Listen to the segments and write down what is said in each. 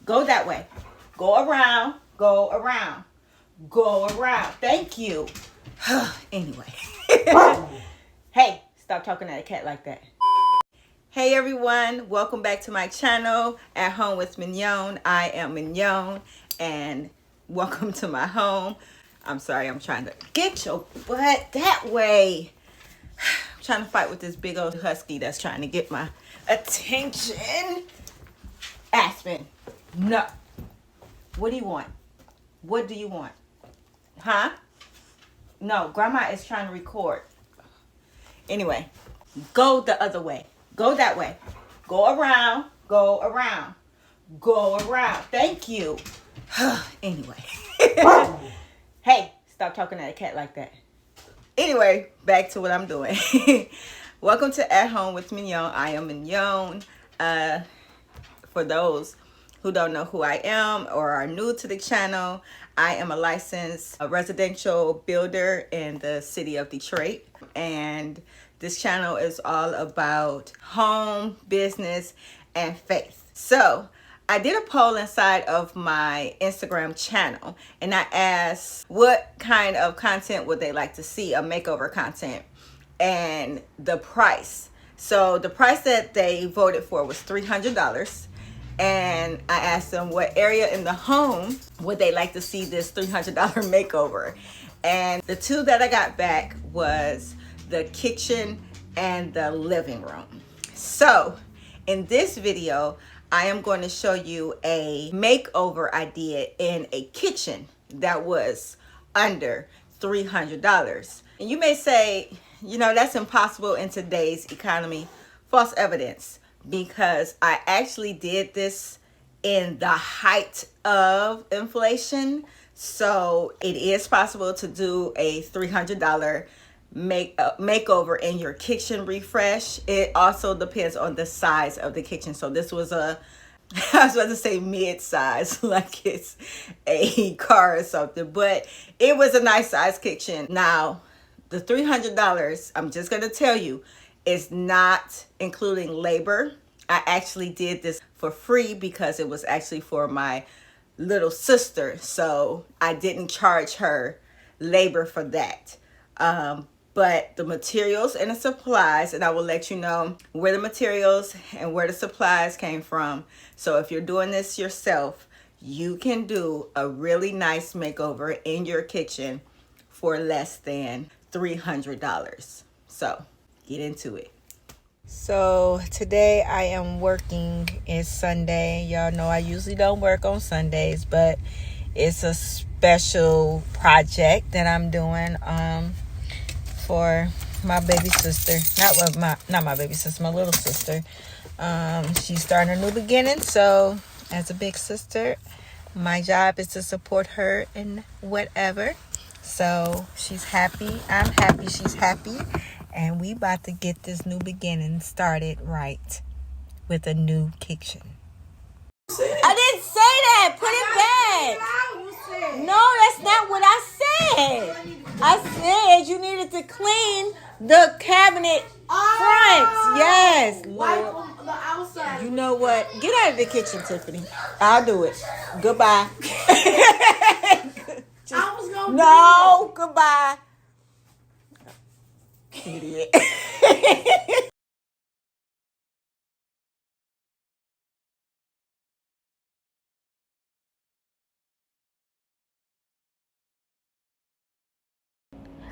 Go that way. Go around. Go around. Go around. Thank you. Anyway. Hey, stop talking to a cat like that. Hey everyone, welcome back to my channel, At Home with Mignon. I am Mignon, and welcome to my home. I'm sorry, I'm trying to get your butt that way. I'm trying to fight with this big old husky that's trying to get my attention. Aspen, no. What do you want? What do you want? Huh? No, Grandma is trying to record. Anyway, go the other way. Go that way. Go around. Go around. Go around. Thank you. Anyway. Hey, stop talking to a cat like that. Anyway, back to what I'm doing. Welcome to At Home with Mignon. I am Mignon. For those who don't know who I am or are new to the channel, I am a licensed residential builder in the city of Detroit. And this channel is all about home, business, and faith. So I did a poll inside of my Instagram channel, and I asked what kind of content would they like to see, a makeover content, and the price. So the price that they voted for was $300. And I asked them what area in the home would they like to see this $300 makeover. And the two that I got back was the kitchen and the living room. So in this video, I am going to show you a makeover idea in a kitchen that was under $300. And you may say, you know, that's impossible in today's economy. False evidence, because I actually did this in the height of inflation. So it is possible to do a $300 makeover in your kitchen refresh. It also depends on the size of the kitchen. So this was I was about to say mid-size, like it's a car or something, but it was a nice size kitchen. Now, the $300, I'm just going to tell you, is not including labor. I actually did this for free because it was actually for my little sister. So I didn't charge her labor for that. But the materials and the supplies, and I will let you know where the materials and where the supplies came from. So if you're doing this yourself, you can do a really nice makeover in your kitchen for less than $300. So get into it. So today I am working. It's Sunday. Y'all know I usually don't work on Sundays, but it's a special project that I'm doing for my baby sister. Not my baby sister, my little sister. She's starting a new beginning. So as a big sister, my job is to support her in whatever. So she's happy. I'm happy. She's happy. And we about to get this new beginning started right with a new kitchen. I didn't say that. Put it back. No, that's not what I said. I said you needed to clean the cabinet fronts. Yes. Lord. You know what? Get out of the kitchen, Tiffany. I'll do it. Goodbye. No, goodbye. Idiot.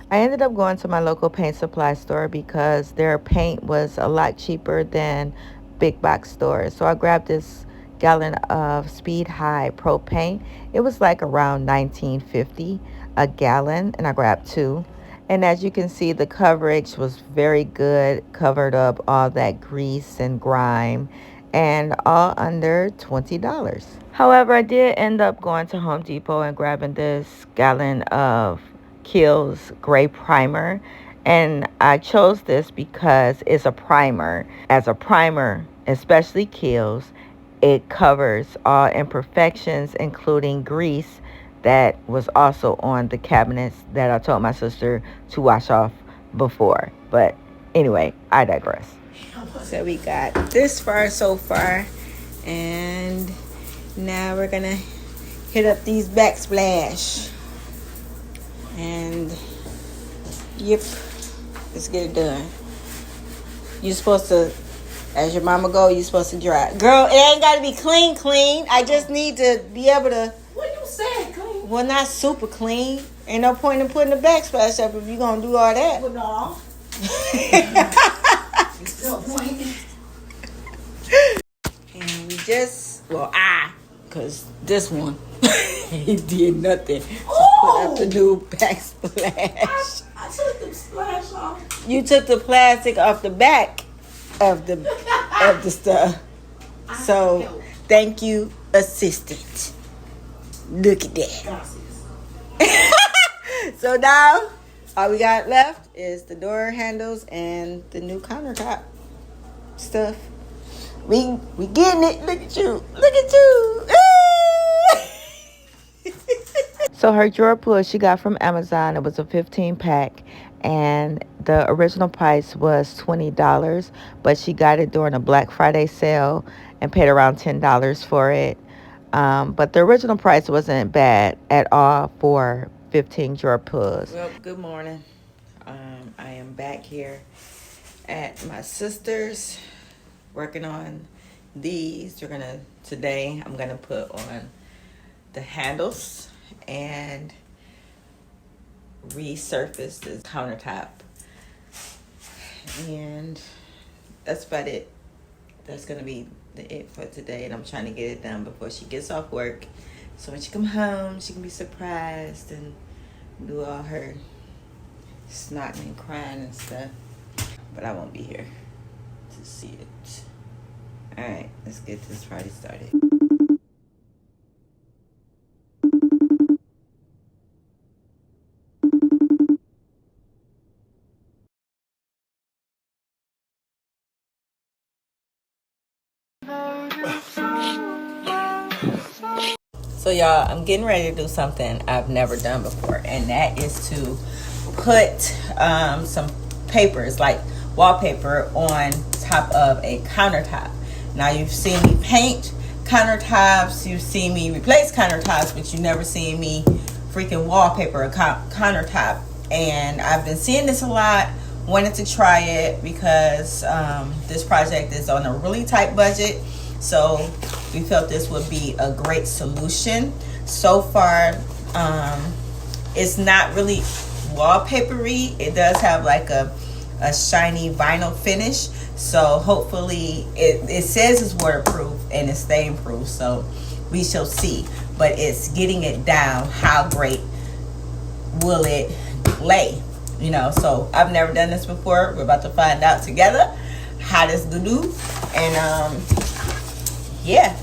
I ended up going to my local paint supply store because their paint was a lot cheaper than big box stores. So I grabbed this gallon of Speed High Pro paint. It was like around $19.50 a gallon, and I grabbed two. And as you can see, the coverage was very good, covered up all that grease and grime, and all under $20. However, I did end up going to Home Depot and grabbing this gallon of Kiehl's gray primer. And I chose this because it's a primer. As a primer, especially Kiehl's, it covers all imperfections, including grease that was also on the cabinets that I told my sister to wash off before. But anyway, I digress. So we got this far so far, and Now we're gonna hit up these backsplash. And yep, let's get it done. You're supposed to, as your mama go, you're supposed to dry. Girl, it ain't gotta be clean. I just need to be able to. What you said, clean? Well, not super clean. Ain't no point in putting the backsplash up if you're gonna do all that. Well, no. It's no point. And we just, because this one, he did nothing. Just put up the new backsplash. I took the splash off. You took the plastic off the back of the stuff. So, thank you, assistant. Look at that. So now, all we got left is the door handles and the new countertop stuff. We getting it. Look at you. Look at you. So her drawer pull she got from Amazon. It was a 15-pack. And the original price was $20. But she got it during a Black Friday sale and paid around $10 for it. But the original price wasn't bad at all for 15 drawer pulls. Well, good morning. I am back here at my sister's working on these. Today I'm gonna put on the handles and resurface the countertop, and that's about it. That's gonna be it for today, and I'm trying to get it done before she gets off work, so when she come home she can be surprised and do all her snotting and crying and stuff, but I won't be here to see it. All right, let's get this party started. So y'all, I'm getting ready to do something I've never done before, and that is to put some papers, like wallpaper, on top of a countertop. Now, you've seen me paint countertops, you've seen me replace countertops, but you've never seen me freaking wallpaper a countertop. And I've been seeing this a lot, wanted to try it because this project is on a really tight budget. So we felt this would be a great solution. So far, it's not really wallpapery. It does have like a shiny vinyl finish. So hopefully, it says it's waterproof and it's stain proof. So we shall see. But it's getting it down. How great will it lay? You know, so I've never done this before. We're about to find out together how this do. And yeah,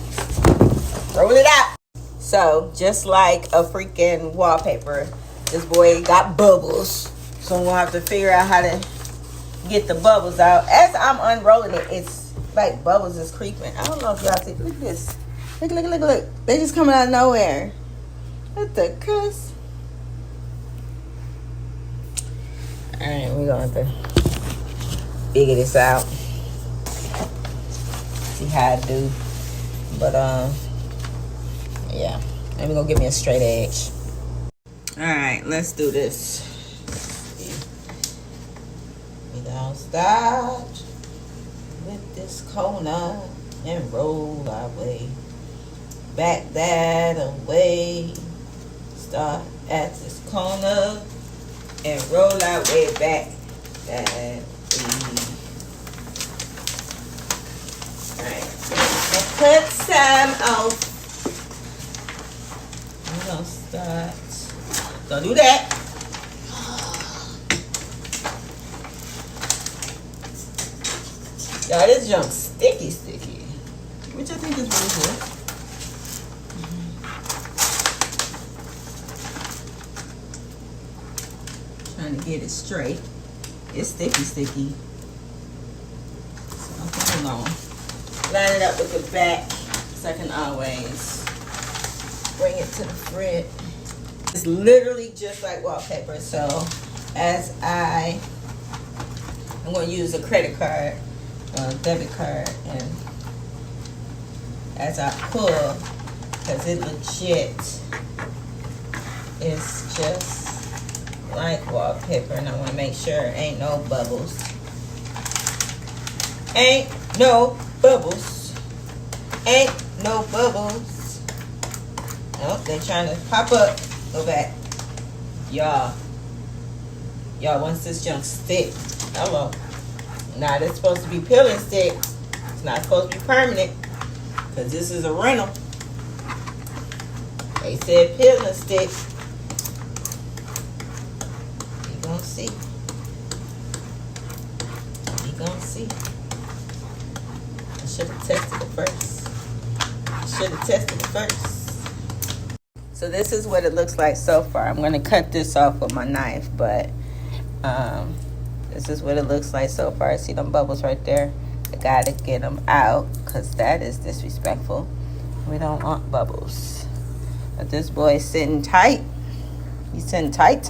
roll it out. So just like a freaking wallpaper, this boy got bubbles. So I'm gonna have to figure out how to get the bubbles out. As I'm unrolling it, it's like bubbles is creeping. I don't know if y'all see. Look at this. Look. They just coming out of nowhere. What the cuss? Alright, we're gonna have to figure this out. See how I do. But yeah, let me go get me a straight edge. All right, let's do this. We don't start with this corner and roll our way back that away. Start at this corner and roll our way back that way. All right. Cut some off. I'm gonna start. Don't do that. Y'all, this junk sticky. Which I think is really good. Trying to get it straight. It's sticky. So hold on. Line it up with the back so I can always bring it to the front. It's literally just like wallpaper. So as I'm going to use a credit card, debit card, and as I pull, because it legit is just like wallpaper, and I want to make sure ain't no bubbles. Ain't no bubbles. Ain't no bubbles. Oh, they're trying to pop up. Go back. Y'all, once this junk stick, hello. Now it's supposed to be peel and stick. It's not supposed to be permanent, because this is a rental. They said peel and stick. You gonna see. You gonna see. I should have tested it first. So this is what it looks like so far. I'm going to cut this off with my knife, but this is what it looks like so far. See them bubbles right there? I got to get them out because that is disrespectful. We don't want bubbles. But this boy is sitting tight. He's sitting tight.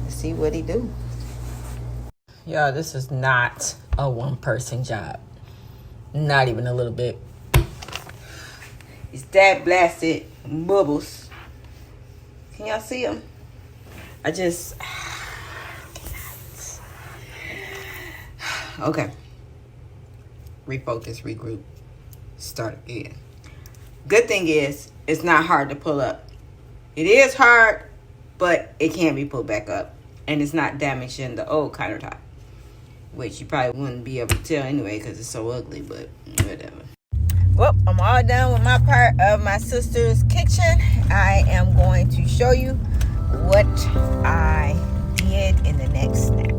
Let's see what he do. Y'all, this is not a one-person job. Not even a little bit. It's that blasted bubbles. Can y'all see them? I just cannot. Okay. Refocus, regroup, start again. Good thing is, it's not hard to pull up. It is hard, but it can be pulled back up. And it's not damaging the old countertop, which you probably wouldn't be able to tell anyway because it's so ugly, but whatever. Well, I'm all done with my part of my sister's kitchen. I am going to show you what I did in the next snap.